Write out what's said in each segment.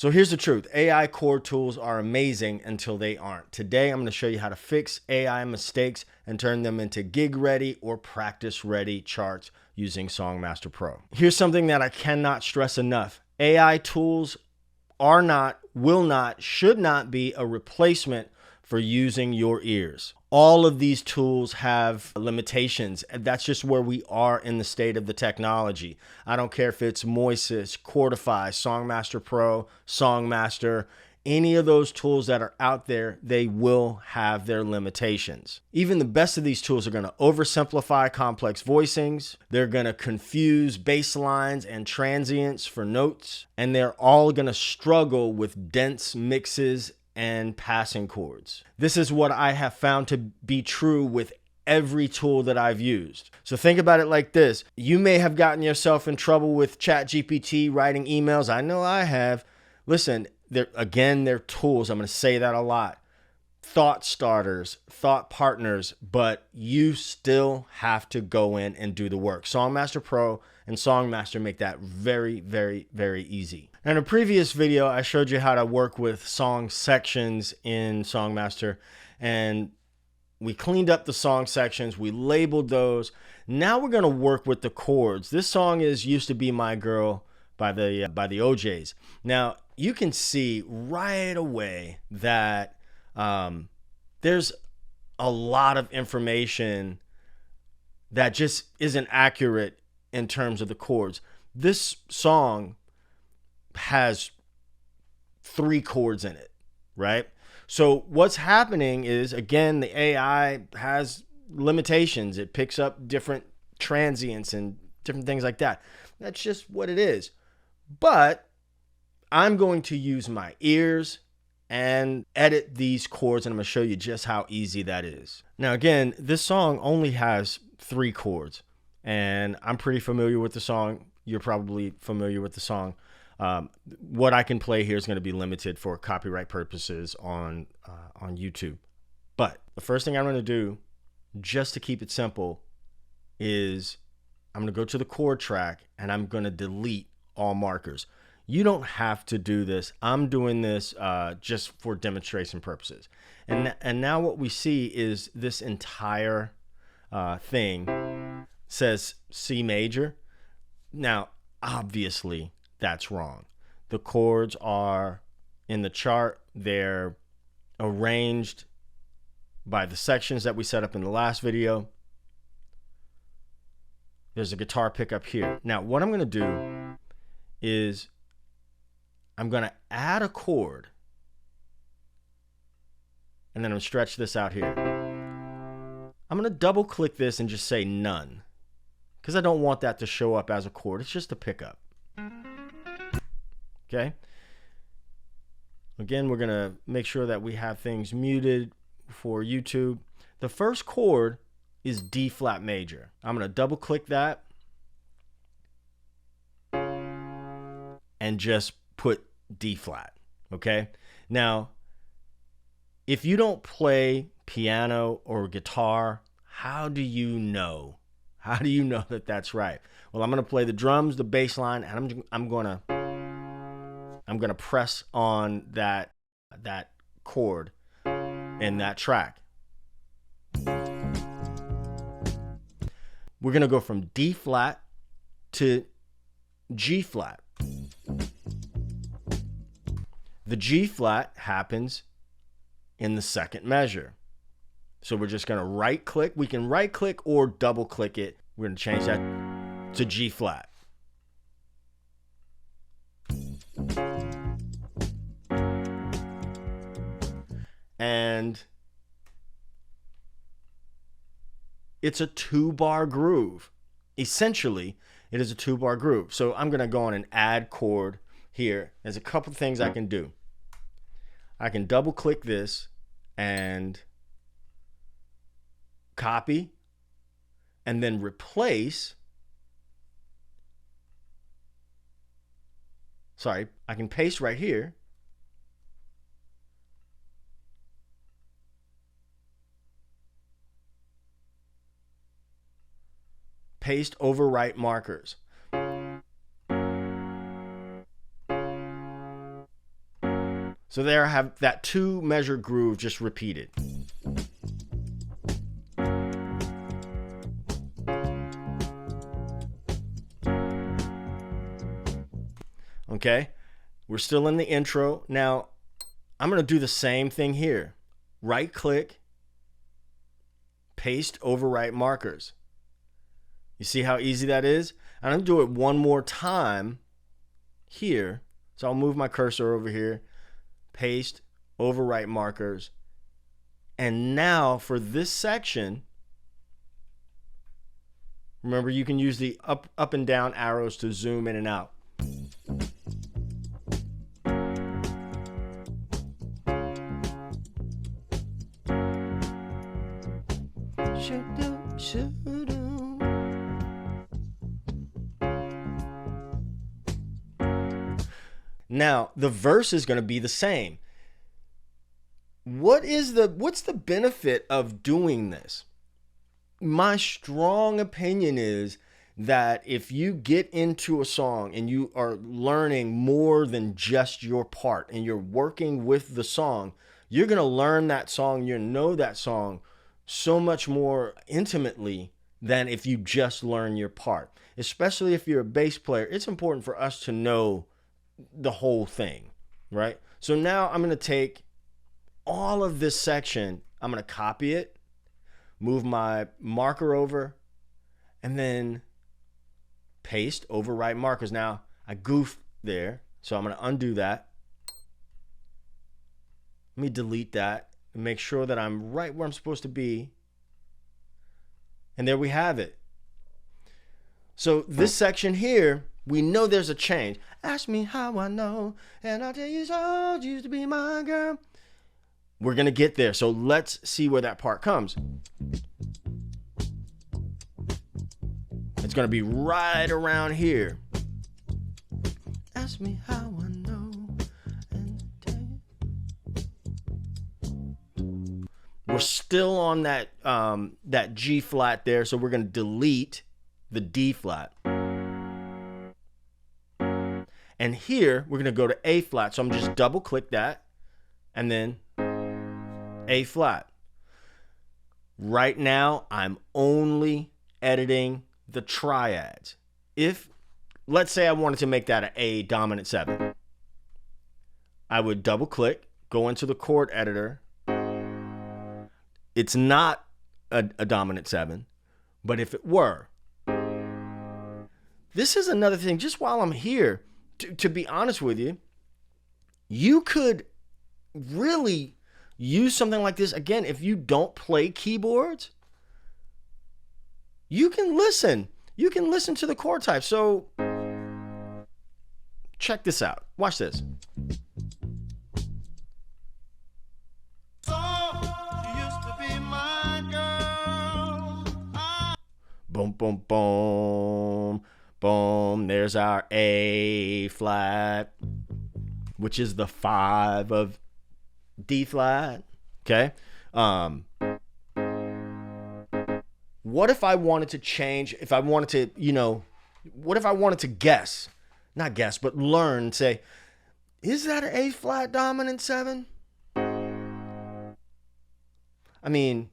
So here's the truth. AI chord tools are amazing until they aren't. Today, I'm going to show you how to fix AI mistakes and turn them into gig-ready or practice-ready charts using Songmaster Pro. Here's something that I cannot stress enough. AI tools are not, will not, should not be a replacement for using your ears. All of these tools have limitations, and that's just where we are in the state of the technology. I don't care if it's Moises, Chordify, Songmaster Pro, Songmaster, any of those tools that are out there, they will have their limitations. Even the best of these tools are going to oversimplify complex voicings. They're going to confuse bass lines and transients for notes, and they're all going to struggle with dense mixes and passing chords. This is what I have found to be true with every tool that I've used. So think about it like this. You may have gotten yourself in trouble with ChatGPT writing emails. I know I have. Listen, they're tools. I'm going to say that a lot. Thought starters, thought partners, but you still have to go in and do the work. Songmaster Pro and Songmaster make that very, very, very easy. In a previous video, I showed you how to work with song sections in Songmaster, and we cleaned up the song sections, we labeled those. Now we're going to work with the chords. This song is Used to Be My Girl by the OJs. Now, you can see right away that there's a lot of information that just isn't accurate in terms of the chords. This song has 3 chords in it, right? So what's happening is, again, the AI has limitations. It picks up different transients and different things like that. That's just what it is. But I'm going to use my ears and edit these chords, and I'm going to show you just how easy that is. Now, again, this song only has 3 chords, and I'm pretty familiar with the song. You're probably familiar with the song. What I can play here is going to be limited for copyright purposes on YouTube. But the first thing I'm going to do, just to keep it simple, is I'm going to go to the chord track and I'm going to delete all markers. You don't have to do this. I'm doing this just for demonstration purposes. And now what we see is this entire thing says C major. Now, obviously, that's wrong. The chords are in the chart. They're arranged by the sections that we set up in the last video. There's a guitar pickup here. Now, what I'm going to do is I'm going to add a chord, and then I'm going to stretch this out here. I'm going to double click this and just say none, because I don't want that to show up as a chord. It's just a pickup. Okay. Again, we're going to make sure that we have things muted for YouTube. The first chord is D flat major. I'm going to double click that and just put D flat. Okay. Now, if you don't play piano or guitar, how do you know? How do you know that that's right? Well, I'm going to play the drums, the bass line, and I'm going to press on that chord in that track. We're going to go from D flat to G flat. The G flat happens in the second measure. So we're just going to right click. We can right click or double click it. We're going to change that to G flat. And it's a 2-bar groove. Essentially, it is a 2-bar groove. So I'm going to go on and add chord here. There's a couple things I can do. I can double click this and copy and then replace. Sorry, I can paste right here. Paste, overwrite markers. So there I have that 2 measure groove just repeated. Okay, we're still in the intro. Now, I'm going to do the same thing here. Right click, paste, overwrite markers. You see how easy that is? I'm going to do it one more time here. So I'll move my cursor over here, paste, overwrite markers. And now for this section, remember you can use the up and down arrows to zoom in and out. Now, the verse is going to be the same. What's the benefit of doing this? My strong opinion is that if you get into a song and you are learning more than just your part and you're working with the song, you're going to learn that song, you know that song so much more intimately than if you just learn your part. Especially if you're a bass player, it's important for us to know the whole thing, right? So now I'm going to take all of this section, I'm going to copy it, move my marker over, and then paste, overwrite markers. Now I goofed there, so I'm going to undo that. Let me delete that and make sure that I'm right where I'm supposed to be. And there we have it. So this section here, we know there's a change. Ask me how I know, and I'll tell you so, you used to be my girl. We're going to get there. So let's see where that part comes. It's going to be right around here. Ask me how I know, and tell you. We're still on that that G flat there, so we're going to delete the D flat. And here we're going to go to A flat. So I'm just double click that and then A flat. Right now I'm only editing the triads. If, let's say I wanted to make that an A dominant 7, I would double click, go into the chord editor. It's not a dominant 7, but if it were, this is another thing, just while I'm here, to be honest with you, you could really use something like this. Again, if you don't play keyboards, you can listen. You can listen to the chord type. So check this out. Watch this. Boom, boom, boom, boom. There's our A flat, which is the 5 of D flat. Okay. What if I wanted to change? If I wanted to, what if I wanted to guess? Not guess, but learn. Say, is that an A flat dominant 7? I mean,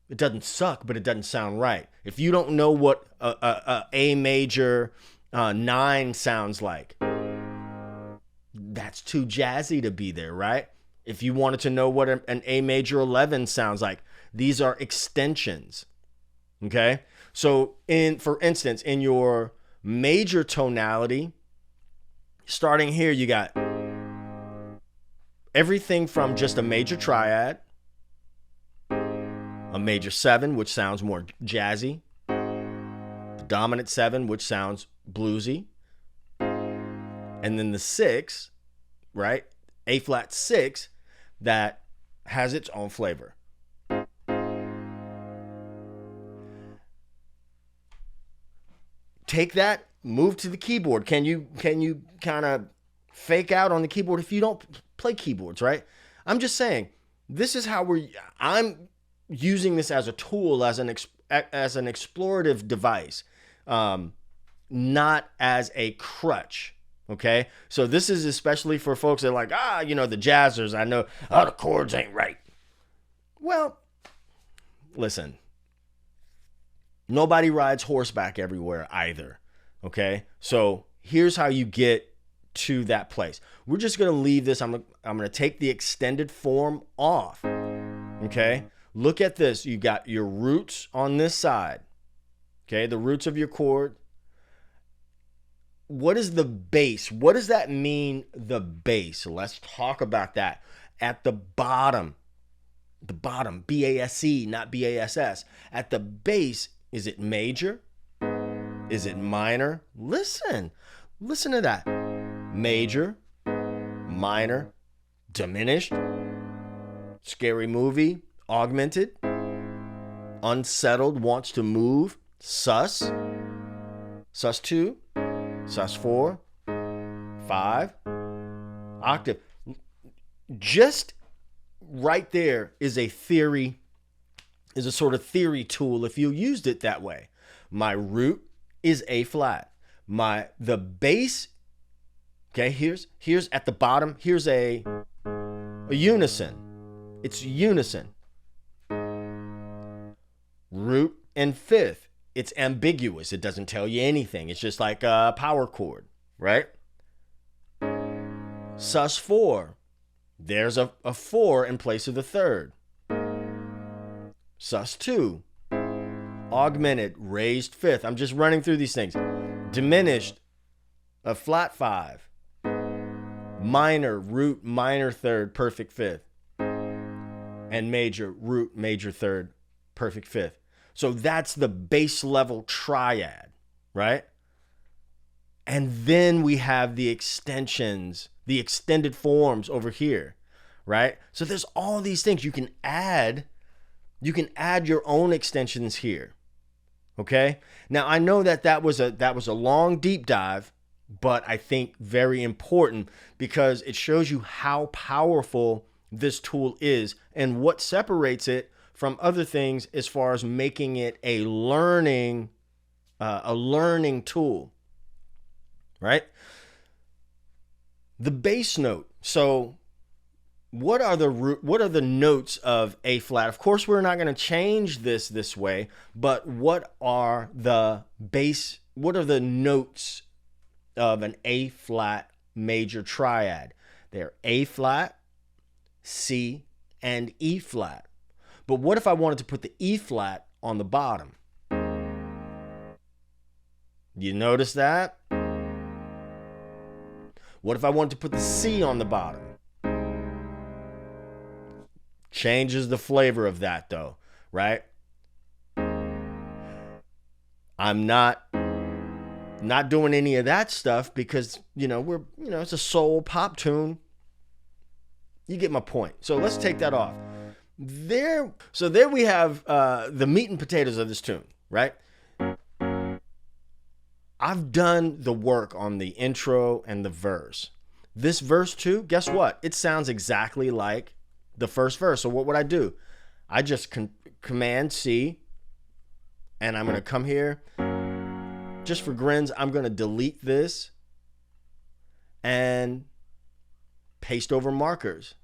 it doesn't suck, but it doesn't sound right. If you don't know what a major 9 sounds like, that's too jazzy to be there, right? If you wanted to know what an A major 11 sounds like, these are extensions. Okay? So for instance, in your major tonality, starting here, you got everything from just a major triad, a major 7, which sounds more jazzy, the dominant 7, which sounds bluesy, and then the 6, right? A flat 6, that has its own flavor. Take that, move to the keyboard. Can you kind of fake out on the keyboard if you don't play keyboards, right? I'm just saying, this is how I'm using this as a tool, as an explorative device, not as a crutch. Okay, so this is especially for folks that are like, the jazzers. I know, the chords ain't right. Well, listen, nobody rides horseback everywhere either. Okay, so here's how you get to that place. We're just gonna leave this. I'm gonna take the extended form off. Okay, look at this. You got your roots on this side. Okay, the roots of your chord. What is the bass? What does that mean, the bass? Let's talk about that. At the bottom, B-A-S-E, not B-A-S-S. At the bass, is it major? Is it minor? Listen to that. Major, minor, diminished, scary movie, augmented, unsettled, wants to move, sus 2, sus 4, 5, octave. Just right there is a theory, is a sort of theory tool if you used it that way. My root is A flat. The bass, okay, here's at the bottom, here's a unison. It's unison. Root and fifth. It's ambiguous. It doesn't tell you anything. It's just like a power chord, right? Sus 4. There's a 4 in place of the third. Sus 2. Augmented, raised fifth. I'm just running through these things. Diminished, a flat 5. Minor, root, minor third, perfect fifth. And major, root, major third, perfect fifth. So that's the base level triad, right? And then we have the extensions, the extended forms over here, right? So there's all these things you can add your own extensions here. Okay? Now I know that was a long deep dive, but I think very important because it shows you how powerful this tool is and what separates it from other things as far as making it a learning tool, right? The bass note. So what are the notes of A flat? Of course, we're not going to change this way, but what are the notes of an A flat major triad? They're A flat, C, and E flat. But what if I wanted to put the E flat on the bottom? You notice that? What if I wanted to put the C on the bottom? Changes the flavor of that though, right? I'm not doing any of that stuff because, it's a soul pop tune. You get my point. So let's take that off. There we have the meat and potatoes of this tune, right? I've done the work on the intro and the verse. This verse too, guess what? It sounds exactly like the first verse. So what would I do? I just Command C, and I'm going to come here. Just for grins, I'm going to delete this and paste over markers.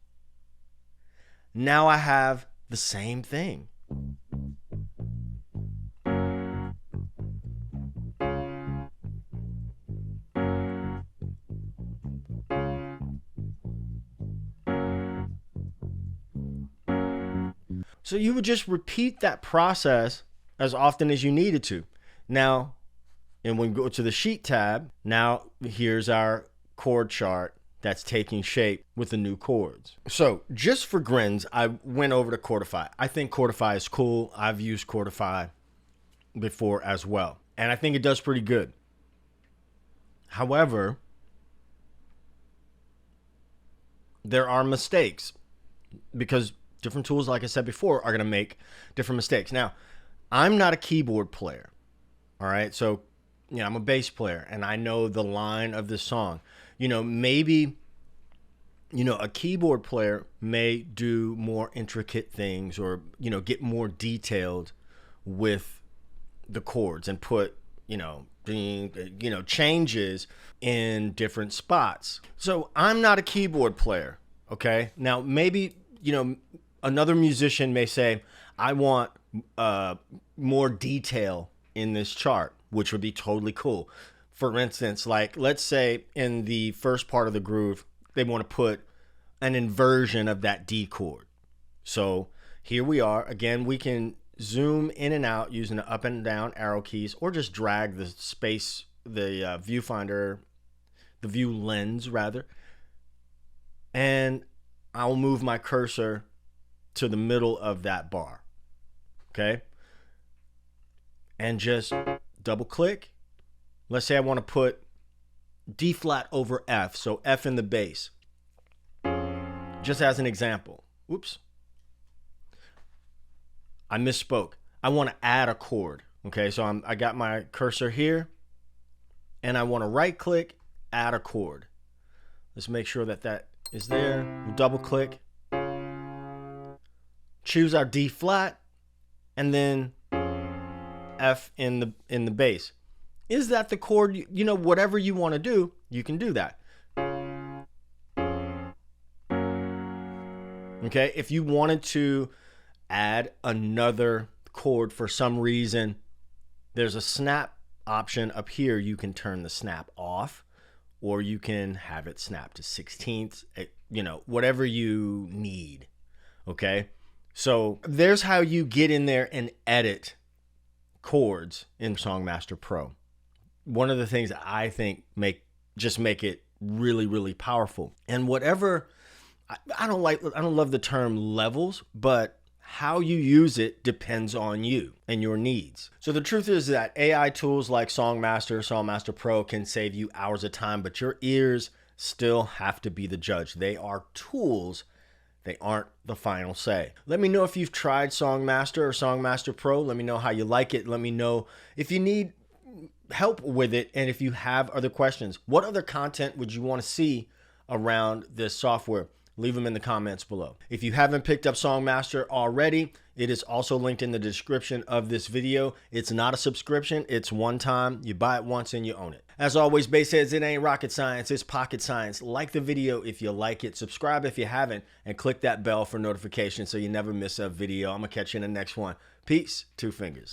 Now I have the same thing. So you would just repeat that process as often as you needed to. Now, and when we go to the sheet tab, now here's our chord chart that's taking shape with the new chords. So just for grins, I went over to Chordify. I think Chordify is cool. I've used Chordify before as well, and I think it does pretty good. However, there are mistakes because different tools, like I said before, are going to make different mistakes. Now, I'm not a keyboard player, all right? So, I'm a bass player, and I know the line of this song. Maybe, a keyboard player may do more intricate things or, get more detailed with the chords and put changes in different spots. So I'm not a keyboard player. Okay. Now, maybe, another musician may say, I want more detail in this chart, which would be totally cool. For instance, like, let's say in the first part of the groove, they want to put an inversion of that D chord. So here we are. Again, we can zoom in and out using the up and down arrow keys, or just drag the space, the viewfinder, the view lens rather. And I'll move my cursor to the middle of that bar. Okay. And just double click. Let's say I want to put D flat over F, so F in the bass. Just as an example. Oops. I misspoke. I want to add a chord. Okay, so I got my cursor here, and I want to right click, add a chord. Let's make sure that that is there. We'll double click. Choose our D flat, and then F in the bass. Is that the chord? Whatever you want to do, you can do that. Okay, if you wanted to add another chord for some reason, there's a snap option up here. You can turn the snap off, or you can have it snap to 16ths, whatever you need. Okay, so there's how you get in there and edit chords in Songmaster Pro. One of the things that I think make it really, really powerful. And whatever, I don't love the term levels, but how you use it depends on you and your needs. So the truth is that AI tools like Songmaster Pro can save you hours of time, but your ears still have to be the judge. They are tools. They aren't the final say. Let me know if you've tried Songmaster or Songmaster Pro. Let me know how you like it. Let me know if you need help with it, and if you have other questions. What other content would you want to see around this software? Leave them in the comments below. If you haven't picked up Songmaster already, it is also linked in the description of this video. It's not a subscription. It's one time. You buy it once and you own it. As always, Bassheads, it ain't rocket science. It's pocket science. Like the video if you like it. Subscribe if you haven't. And click that bell for notifications so you never miss a video. I'm going to catch you in the next one. Peace. Two fingers.